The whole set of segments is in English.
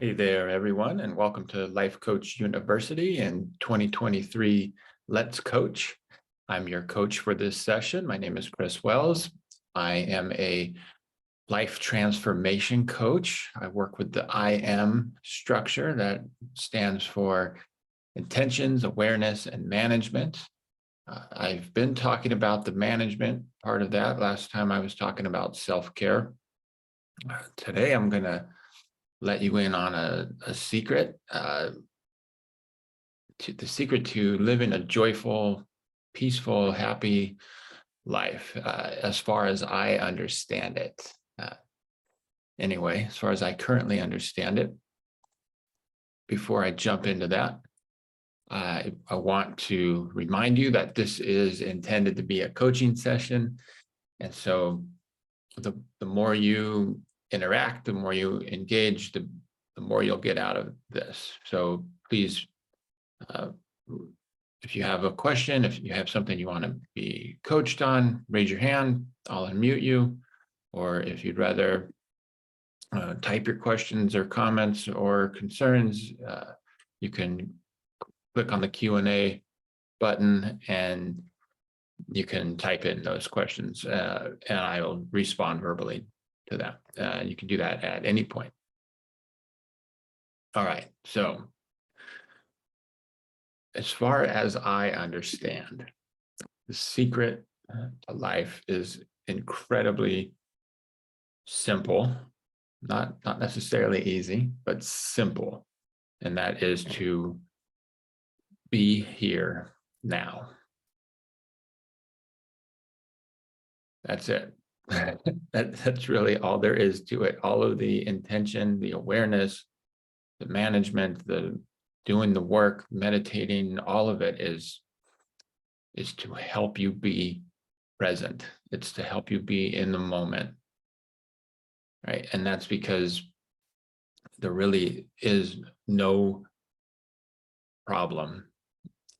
Hey there, everyone, and welcome to Life Coach University and 2023 Let's Coach. I'm your coach for this session. My name is Chris Wells. I am a life transformation coach. I work with the IM structure that stands for intentions, awareness, and management. I've been talking about the management part of that. Last time I was talking about self-care. Today I'm going to let you in on a secret, the secret to living a joyful, peaceful, happy life, as far as I understand it. Anyway, as far as I currently understand it, before I jump into that, I want to remind you that this is intended to be a coaching session. And so the more you interact, the more you engage, the more you'll get out of this. So please, if you have a question, if you have something you want to be coached on, raise your hand, I'll unmute you. Or if you'd rather type your questions or comments or concerns, you can click on the Q&A button and you can type in those questions and I will respond verbally to that. You can do that at any point. All right, so as far as I understand, the secret to life is incredibly simple, not necessarily easy, but simple. And that is to be here now. That's it. That's really all there is to it. All of the intention, the awareness, the management, the doing the work, meditating, all of it is to help you be present. It's to help you be in the moment, right? And that's because there really is no problem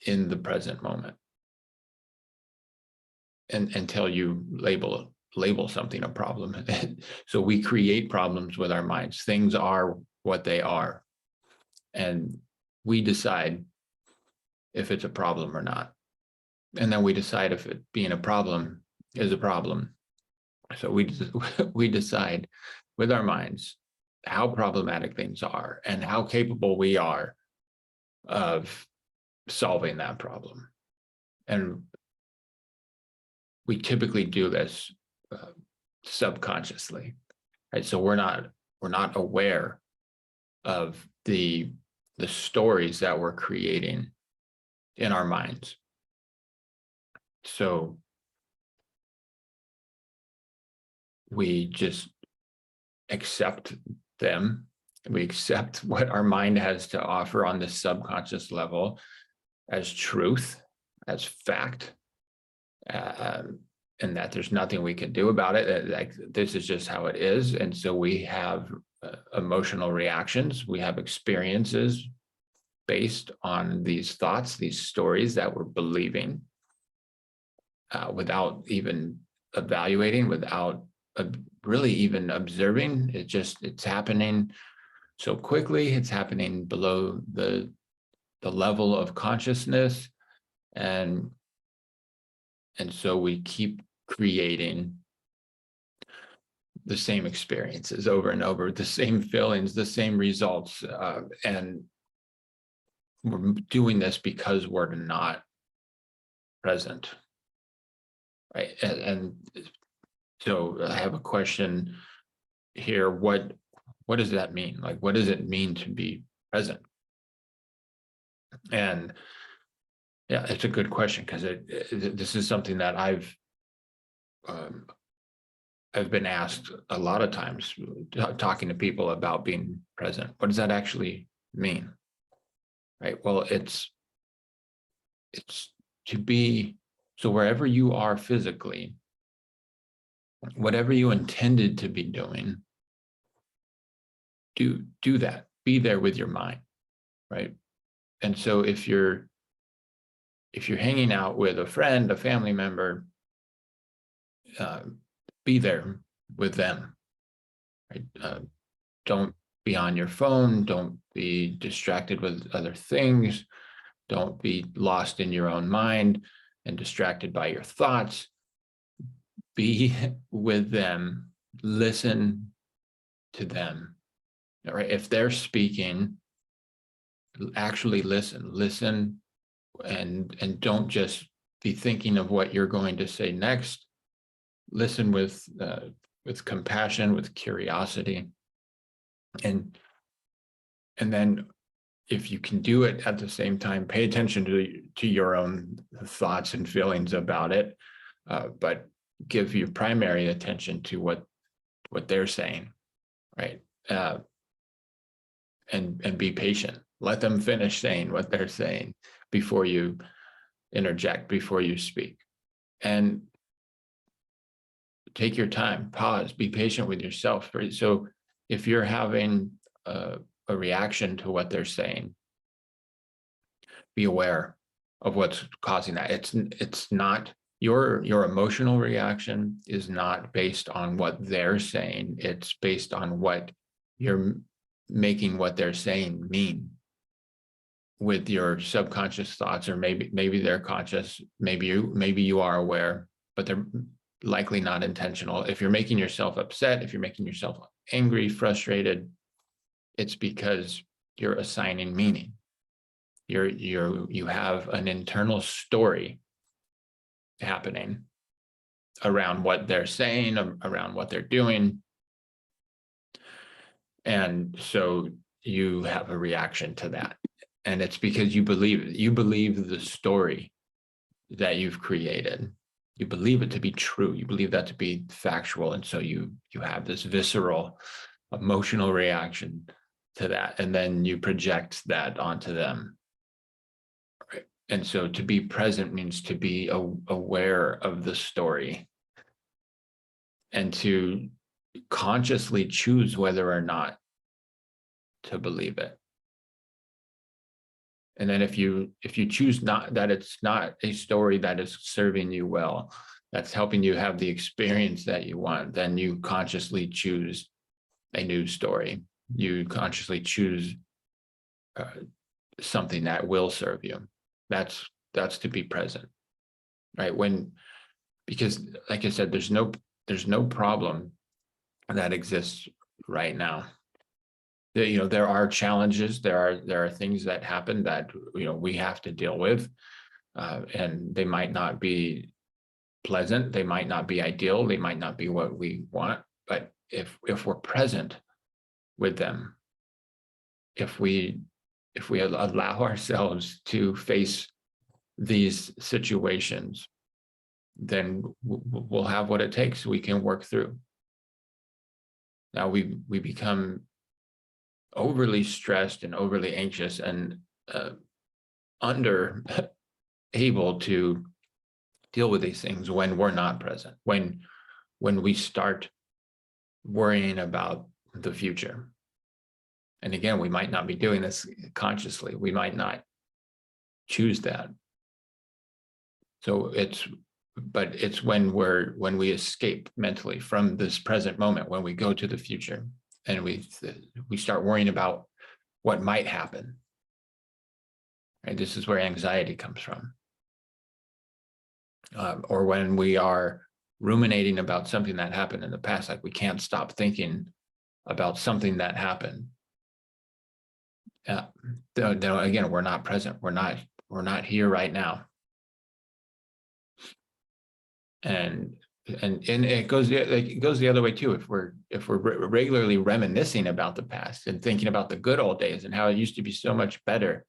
in the present moment. And until you label something a problem. So we create problems with our minds. Things are what they are. And we decide if it's a problem or not. And then we decide if it being a problem is a problem. So we decide with our minds how problematic things are and how capable we are of solving that problem. And we typically do this subconsciously, right? So we're not aware of the stories that we're creating in our minds. So we just accept them. We accept what our mind has to offer on this subconscious level as truth, as fact, and that there's nothing we can do about it. Like, this is just how it is. And so we have emotional reactions. We have experiences based on these thoughts, these stories that we're believing, without even evaluating, without really even observing. It's happening so quickly. It's happening below the level of consciousness, and so we keep creating the same experiences over and over, the same feelings, the same results, and we're doing this because we're not present, right? And so I have a question here. What does that mean? Like, what does it mean to be present? And yeah, it's a good question, because this is something that I've been asked a lot of times, talking to people about being present. What does that actually mean? Right? Well, it's to be, so wherever you are physically, whatever you intended to be doing, do that. Be there with your mind, right? And so if you're hanging out with a friend, a family member, be there with them, right? Don't be on your phone. Don't be distracted with other things. Don't be lost in your own mind and distracted by your thoughts. Be with them. Listen to them. All right. If they're speaking, actually listen, and don't just be thinking of what you're going to say next. Listen with compassion, with curiosity, and then if you can do it at the same time, pay attention to your own thoughts and feelings about it, but give your primary attention to what they're saying, right? And be patient. Let them finish saying what they're saying before you interject, before you speak. And take your time, pause, be patient with yourself. Right? So if you're having a reaction to what they're saying, be aware of what's causing that. It's not your emotional reaction is not based on what they're saying. It's based on what you're making what they're saying mean with your subconscious thoughts, or maybe they're conscious, maybe you are aware, but they're likely not intentional. If you're making yourself upset, if you're making yourself angry, frustrated, it's because you're assigning meaning. You have an internal story happening around what they're saying, around what they're doing. And so you have a reaction to that. And it's because you believe the story that you've created. You believe it to be true. You believe that to be factual. And so you have this visceral, emotional reaction to that. And then you project that onto them. Right? And so to be present means to be aware of the story and to consciously choose whether or not to believe it. And then if you choose not, that it's not a story that is serving you well, that's helping you have the experience that you want, then you consciously choose a new story. You consciously choose something that will serve you. That's to be present, right? Because like I said, there's no problem that exists right now. There are challenges, there are things that happen that we have to deal with, and they might not be pleasant, they might not be ideal, they might not be what we want. But if we're present with them, if we allow ourselves to face these situations, then we'll have what it takes. We can work through. Now we become overly stressed and overly anxious and under able to deal with these things when we're not present, when we start worrying about the future. And again, we might not be doing this consciously. We might not choose that. So it's when we escape mentally from this present moment, when we go to the future and we start worrying about what might happen. Right? This is where anxiety comes from. Or when we are ruminating about something that happened in the past, like we can't stop thinking about something that happened. Again, we're not present. We're not here right now. And it goes the other way too. If we're regularly reminiscing about the past and thinking about the good old days and how it used to be so much better,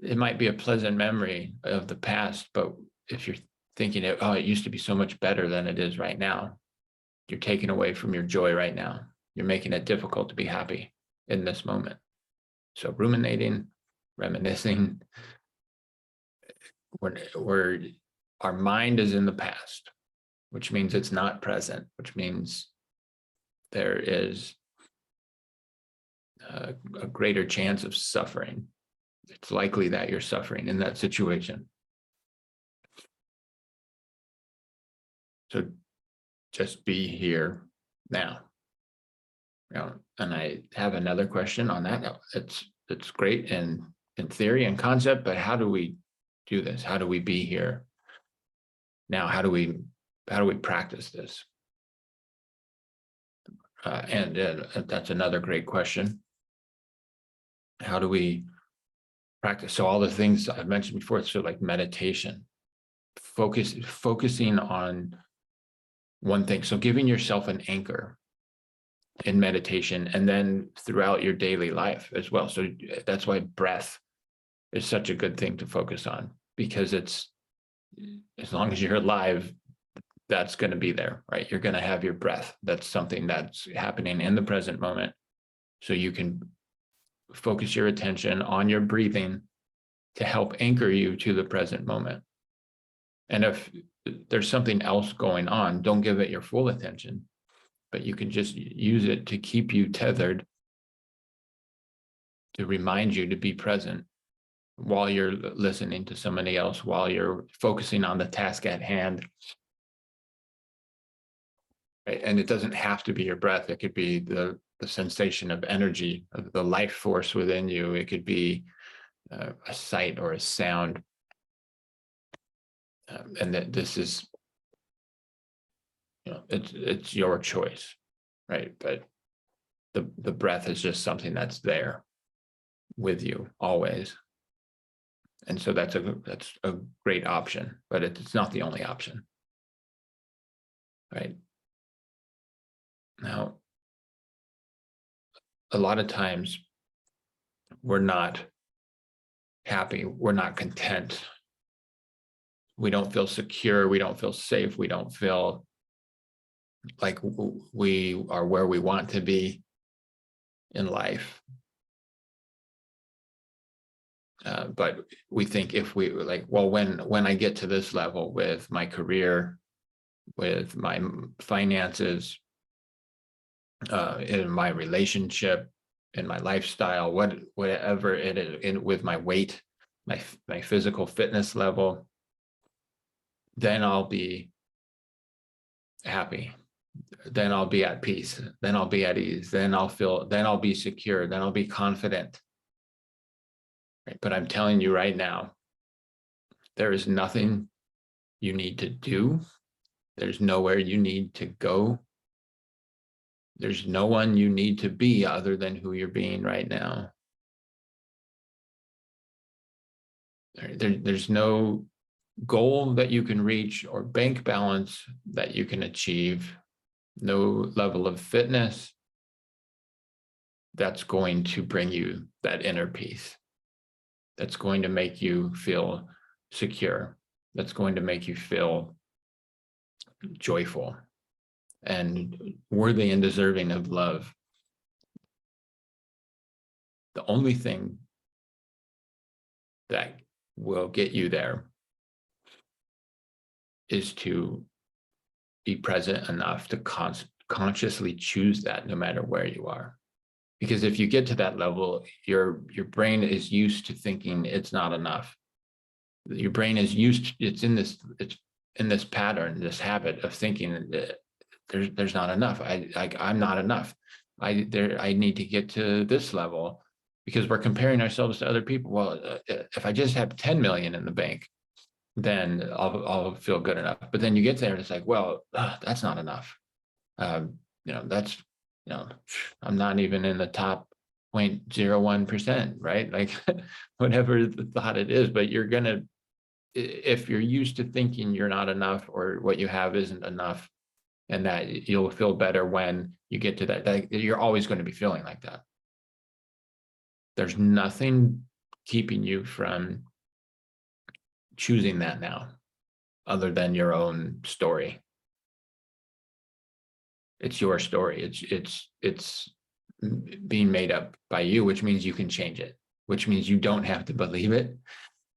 it might be a pleasant memory of the past, but if you're thinking it used to be so much better than it is right now, you're taking away from your joy right now. You're making it difficult to be happy in this moment. So ruminating, reminiscing, our mind is in the past, which means it's not present, which means there is a greater chance of suffering. It's likely that you're suffering in that situation. So just be here now. And I have another question on that. It's great in theory and concept, but how do we do this? How do we be here now? How do we practice this? And that's another great question. How do we practice? So all the things I've mentioned before, so like meditation, focusing on one thing. So giving yourself an anchor in meditation, and then throughout your daily life as well. So that's why breath is such a good thing to focus on, because it's, as long as you're alive, that's going to be there, right? You're going to have your breath. That's something that's happening in the present moment. So you can focus your attention on your breathing to help anchor you to the present moment. And if there's something else going on, don't give it your full attention, but you can just use it to keep you tethered, to remind you to be present while you're listening to somebody else, while you're focusing on the task at hand. Right? And it doesn't have to be your breath. It could be the sensation of energy, of the life force within you. It could be a sight or a sound. And that this is, it's your choice, right? But the breath is just something that's there with you always. And so that's a great option, but it's not the only option, right? Now, a lot of times we're not happy, we're not content, we don't feel secure, we don't feel safe, we don't feel like we are where we want to be in life. But we think if we like, well, when I get to this level with my career, with my finances, in my relationship, in my lifestyle, whatever it is, with my weight, my physical fitness level, then I'll be happy. Then I'll be at peace. Then I'll be at ease. Then I'll be secure. Then I'll be confident. Right? But I'm telling you right now, there is nothing you need to do. There's nowhere you need to go. There's no one you need to be other than who you're being right now. There's no goal that you can reach or bank balance that you can achieve, no level of fitness that's going to bring you that inner peace, that's going to make you feel secure, that's going to make you feel joyful and worthy and deserving of love. The only thing that will get you there is to be present enough to consciously choose that, no matter where you are. Because if you get to that level, your brain is used to thinking it's not enough. Your brain is it's in this pattern, this habit of thinking that there's not enough. I'm not enough. I need to get to this level, because we're comparing ourselves to other people. Well, if I just have 10 million in the bank, then I'll feel good enough. But then you get there and it's like, well, that's not enough. That's, I'm not even in the top 0.01%, right? Like whatever the thought it is, but if you're used to thinking you're not enough, or what you have isn't enough, and that you'll feel better when you get to that, you're always going to be feeling like that. There's nothing keeping you from choosing that now, other than your own story. It's your story. It's being made up by you, which means you can change it, which means you don't have to believe it,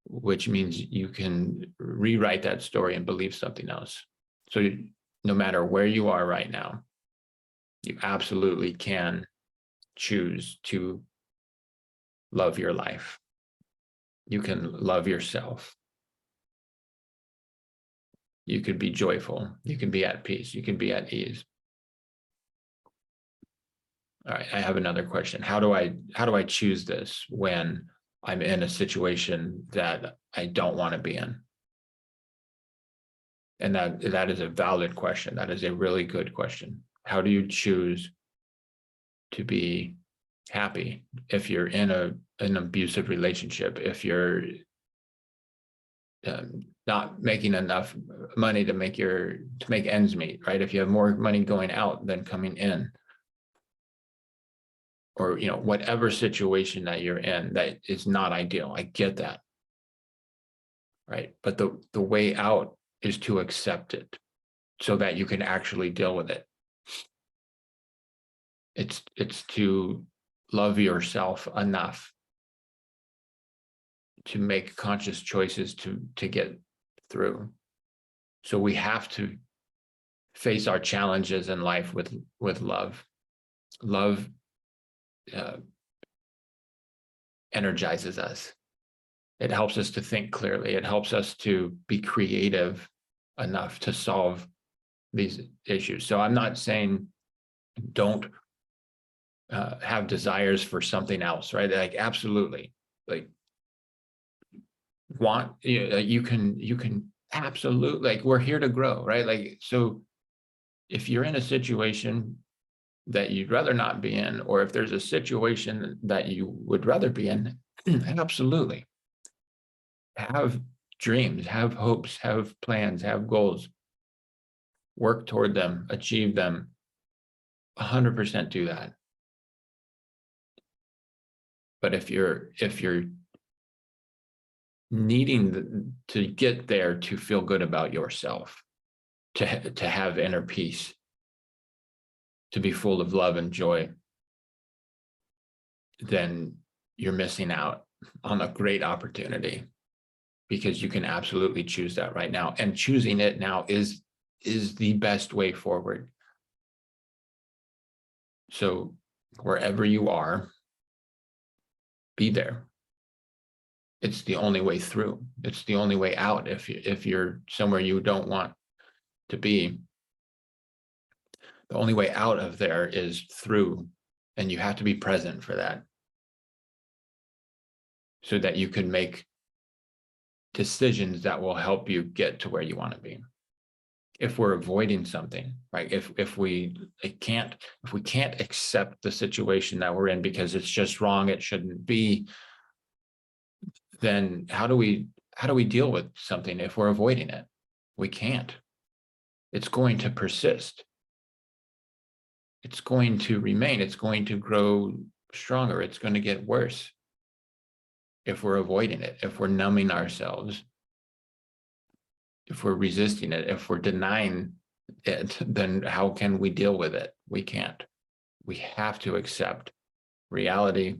which means you can rewrite that story and believe something else. So no matter where you are right now, you absolutely can choose to love your life. You can love yourself. You could be joyful. You can be at peace. You can be at ease. All right, I have another question. How do I choose this when I'm in a situation that I don't want to be in? And that is a valid question. That is a really good question. How do you choose to be happy if you're in an abusive relationship, if you're not making enough money to make ends meet, right? If you have more money going out than coming in, or whatever situation that you're in that is not ideal. I get that, right? But the way out is to accept it so that you can actually deal with it. It's to love yourself enough to make conscious choices to get through. So we have to face our challenges in life with love. Love energizes us. It helps us to think clearly. It helps us to be creative enough to solve these issues. So I'm not saying don't have desires for something else, right? Like absolutely, like you can absolutely, like we're here to grow, right? Like, so if you're in a situation that you'd rather not be in, or if there's a situation that you would rather be in, absolutely. Have dreams, have hopes, have plans, have goals, work toward them, achieve them, 100% do that. But if you're needing to get there to feel good about yourself, to have inner peace, to be full of love and joy, then you're missing out on a great opportunity, because you can absolutely choose that right now. And choosing it now is the best way forward. So wherever you are, be there. It's the only way through. It's the only way out. If you're somewhere you don't want to be, the only way out of there is through, and you have to be present for that, so that you can make decisions that will help you get to where you want to be. If we're avoiding something, right? If we can't accept the situation that we're in because it's just wrong, it shouldn't be, then how do we deal with something if we're avoiding it? We can't. It's going to persist. It's going to remain. It's going to grow stronger. It's going to get worse if we're avoiding it, if we're numbing ourselves, if we're resisting it, if we're denying it. Then how can we deal with it? We can't. We have to accept reality,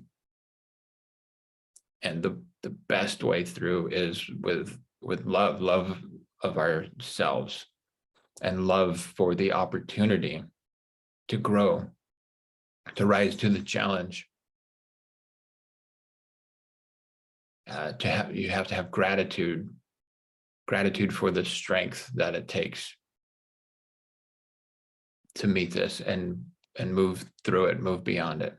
and the best way through is with love of ourselves, and love for the opportunity to grow, to rise to the challenge. You have to have gratitude for the strength that it takes to meet this and move through it, move beyond it.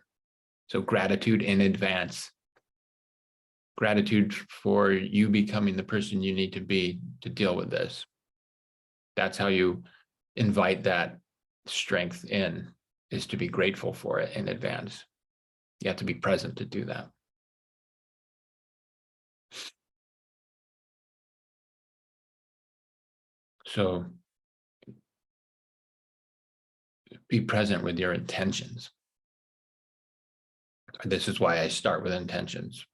So gratitude in advance. Gratitude for you becoming the person you need to be to deal with this. That's how you invite that strength in, is to be grateful for it in advance. You have to be present to do that. So be present with your intentions. This is why I start with intentions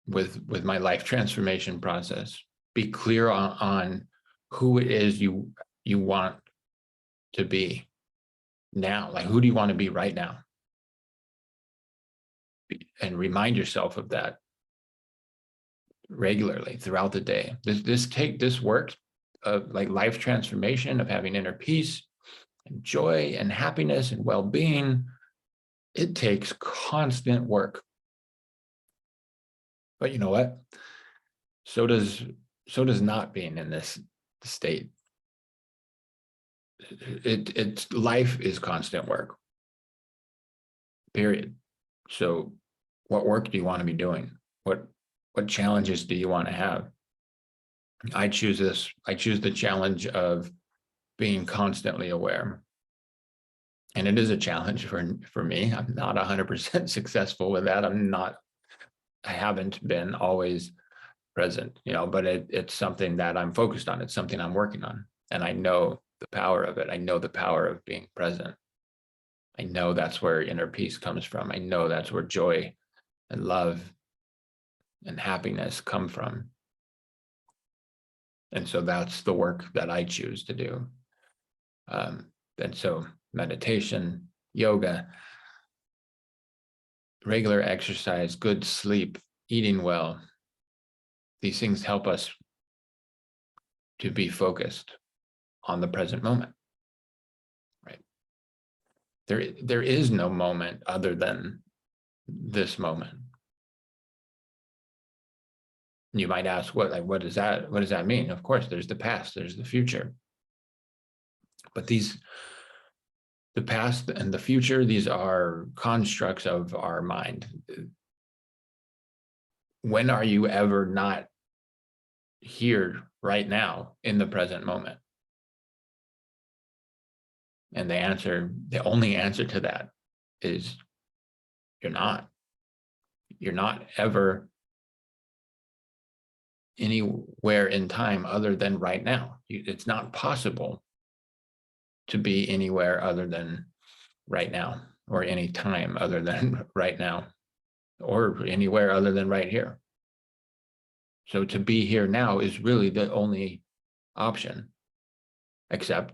with my life transformation process. Be clear on who it is you want to be now. Like, who do you want to be right now? And remind yourself of that regularly throughout the day. This work of like life transformation, of having inner peace and joy and happiness and well-being, it takes constant work. But you know what? So does not being in this state. It's life is constant work. period. So what work do you want to be doing? What challenges do you want to have? I choose this. I choose the challenge of being constantly aware. And it is a challenge for me. I'm not 100% successful with that. I haven't been always present, but it's something that I'm focused on. It's something I'm working on. And I know the power of it. I know the power of being present. I know that's where inner peace comes from. I know that's where joy and love and happiness come from. And so that's the work that I choose to do. And so meditation, yoga, regular exercise, good sleep, eating well, these things help us to be focused on the present moment, right? There is no moment other than this moment. You might ask, what does that mean? Of course, there's the past, there's the future. But the past and the future, these are constructs of our mind. When are you ever not here right now in the present moment? And the only answer to that is you're not. You're not ever anywhere in time other than right now. It's not possible to be anywhere other than right now, or any time other than right now, or anywhere other than right here. So to be here now is really the only option, except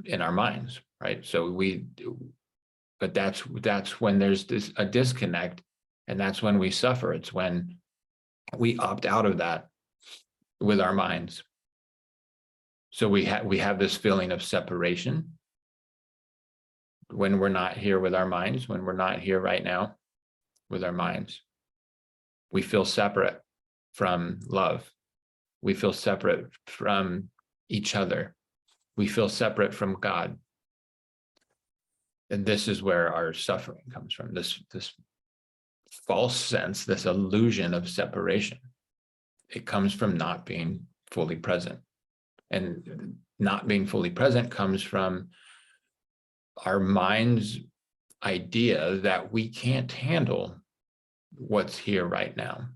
in our minds, right? But that's when there's a disconnect, and that's when we suffer. It's when we opt out of that with our minds. So we have this feeling of separation when we're not here with our minds, when we're not here right now with our minds. We feel separate from love. We feel separate from each other. We feel separate from God. And this is where our suffering comes from, this false sense, this illusion of separation. It comes from not being fully present. And not being fully present comes from our mind's idea that we can't handle what's here right now.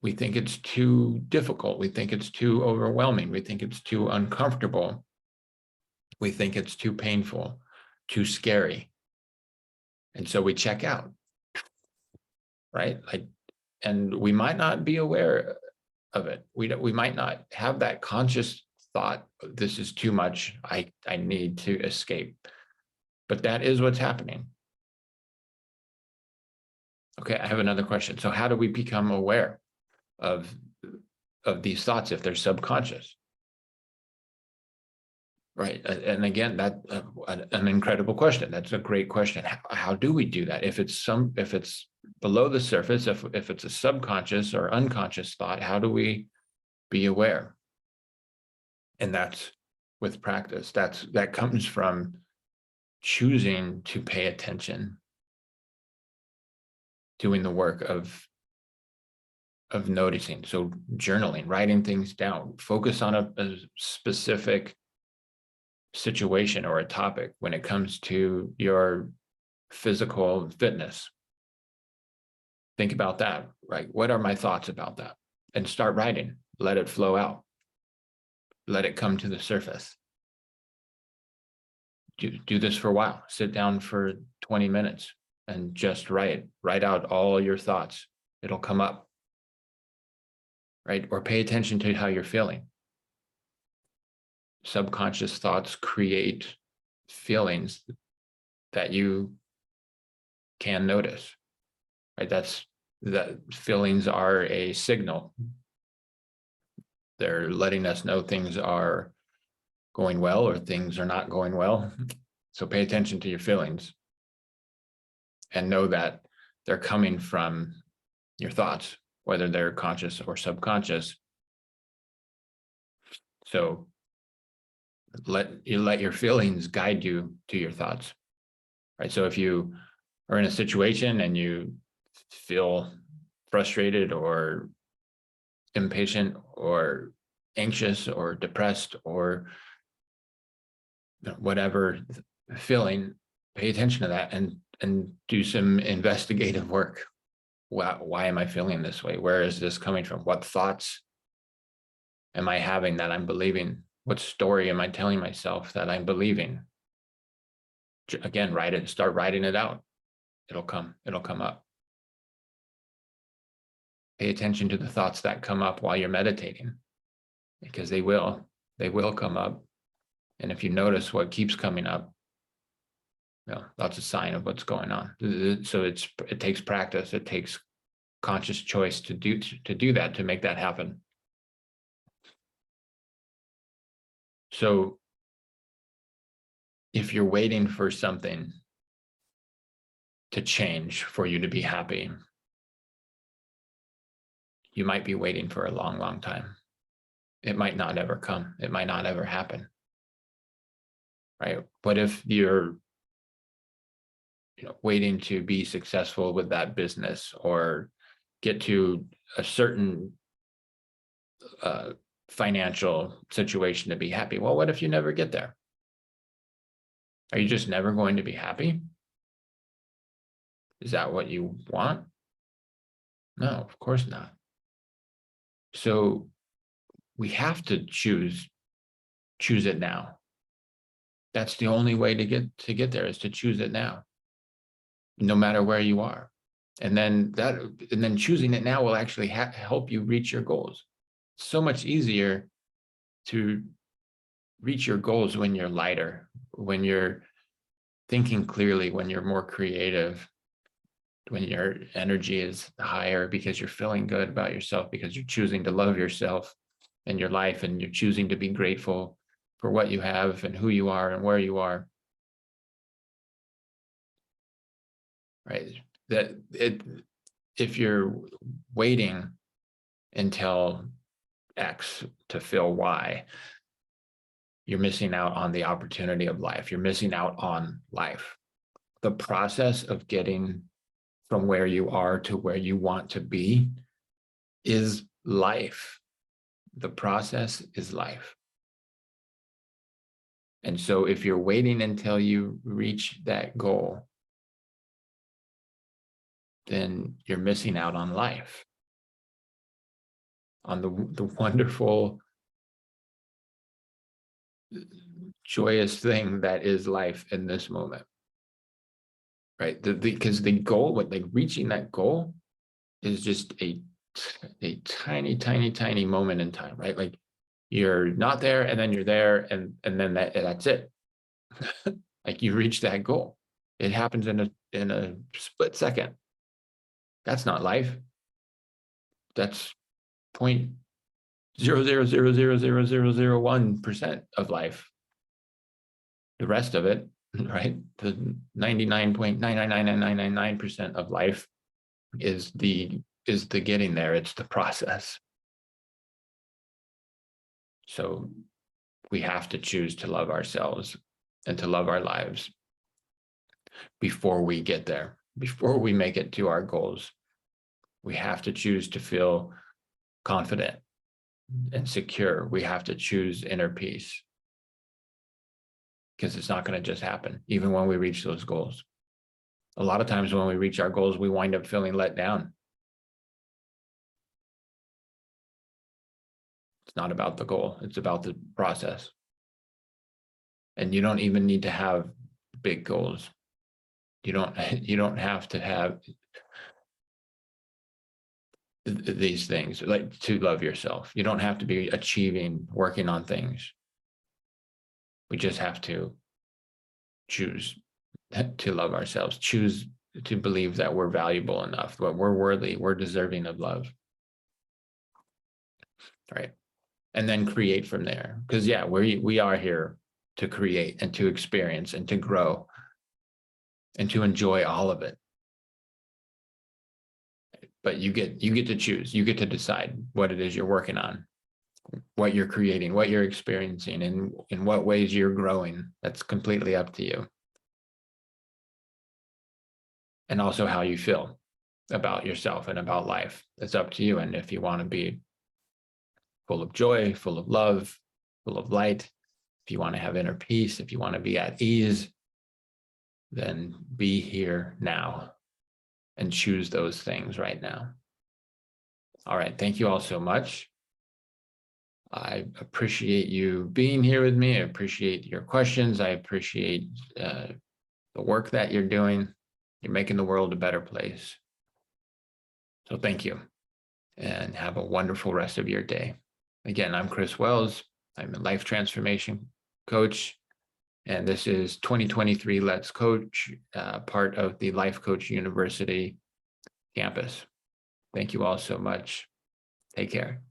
We think it's too difficult. We think it's too overwhelming. We think it's too uncomfortable. We think it's too painful, too scary. And so we check out, right? And we might not be aware of it. We might not have that conscious thought, this is too much, I need to escape. But that is what's happening. Okay, I have another question. So how do we become aware of these thoughts if they're subconscious? Right, and again, that an incredible question. That's a great question. How do we do that? If it's below the surface, if it's a subconscious or unconscious thought, how do we be aware? And that's with practice. That comes from choosing to pay attention, doing the work of noticing. So journaling, writing things down, focus on a specific situation or a topic when it comes to your physical fitness. Think about that, right? What are my thoughts about that? And start writing. Let it flow out. Let it come to the surface. Do this for a while. Sit down for 20 minutes and just write out all your thoughts. It'll come up, right? Or pay attention to how you're feeling. Subconscious thoughts create feelings that you can notice, right? That feelings are a signal. They're letting us know things are going well or things are not going well. So pay attention to your feelings and know that they're coming from your thoughts, whether they're conscious or subconscious. So let your feelings guide you to your thoughts. right? So if you are in a situation and you feel frustrated or impatient or anxious or depressed or whatever feeling, pay attention to that and do some investigative work. Why am I feeling this way? Where is this coming from? What thoughts am I having that I'm believing? What story am I telling myself that I'm believing? Again, start writing it out. It'll come up. Pay attention to the thoughts that come up while you're meditating, because they will come up. And if you notice what keeps coming up, that's a sign of what's going on. So it takes practice. It takes conscious choice to do that, to make that happen. So if you're waiting for something to change for you to be happy, you might be waiting for a long, long time. It might not ever come. It might not ever happen. Right? What if you're waiting to be successful with that business or get to a certain financial situation to be happy? Well, what if you never get there? Are you just never going to be happy? Is that what you want? No, of course not. So we have to choose it now. That's the only way to get there, is to choose it now, no matter where you are. And then choosing it now will actually help you reach your goals. It's so much easier to reach your goals when you're lighter, when you're thinking clearly, when you're more creative, when your energy is higher, because you're feeling good about yourself, because you're choosing to love yourself and your life, and you're choosing to be grateful for what you have and who you are and where you are. Right? If you're waiting until X to feel Y, you're missing out on the opportunity of life. You're missing out on life. The process of getting from where you are to where you want to be is life. The process is life. And so if you're waiting until you reach that goal, then you're missing out on life, on the wonderful, joyous thing that is life in this moment, right? Because the goal, reaching that goal is just a tiny, tiny, tiny moment in time, right? Like you're not there and then you're there and then that's it. Like you reach that goal. It happens in a split second. That's not life. That's 0.0000001% of life. The rest of it, right? The 99.9999999% of life is the getting there. It's the process. So we have to choose to love ourselves and to love our lives before we get there, before we make it to our goals. We have to choose to feel confident and secure. We have to choose inner peace, because it's not going to just happen, even when we reach those goals. A lot of times when we reach our goals, we wind up feeling let down. It's not about the goal. It's about the process. And you don't even need to have big goals. You don't have to have these things, like to love yourself. You don't have to be working on things. We just have to choose to love ourselves, choose to believe that we're valuable enough, that we're worthy, we're deserving of love. Right. And then create from there. Because we are here to create and to experience and to grow and to enjoy all of it. But you get to choose. You get to decide what it is you're working on, what you're creating, what you're experiencing, and in what ways you're growing. That's completely up to you. and also how you feel about yourself and about life. It's up to you. And if you want to be full of joy, full of love, full of light, if you want to have inner peace, if you want to be at ease, then be here now and choose those things right now. All right. Thank you all so much. I appreciate you being here with me. I appreciate your questions. I appreciate the work that you're doing. You're making the world a better place. So thank you, and have a wonderful rest of your day. Again, I'm Chris Wells. I'm a life transformation coach, and this is 2023 Let's Coach, part of the Life Coach University campus. Thank you all so much. Take care.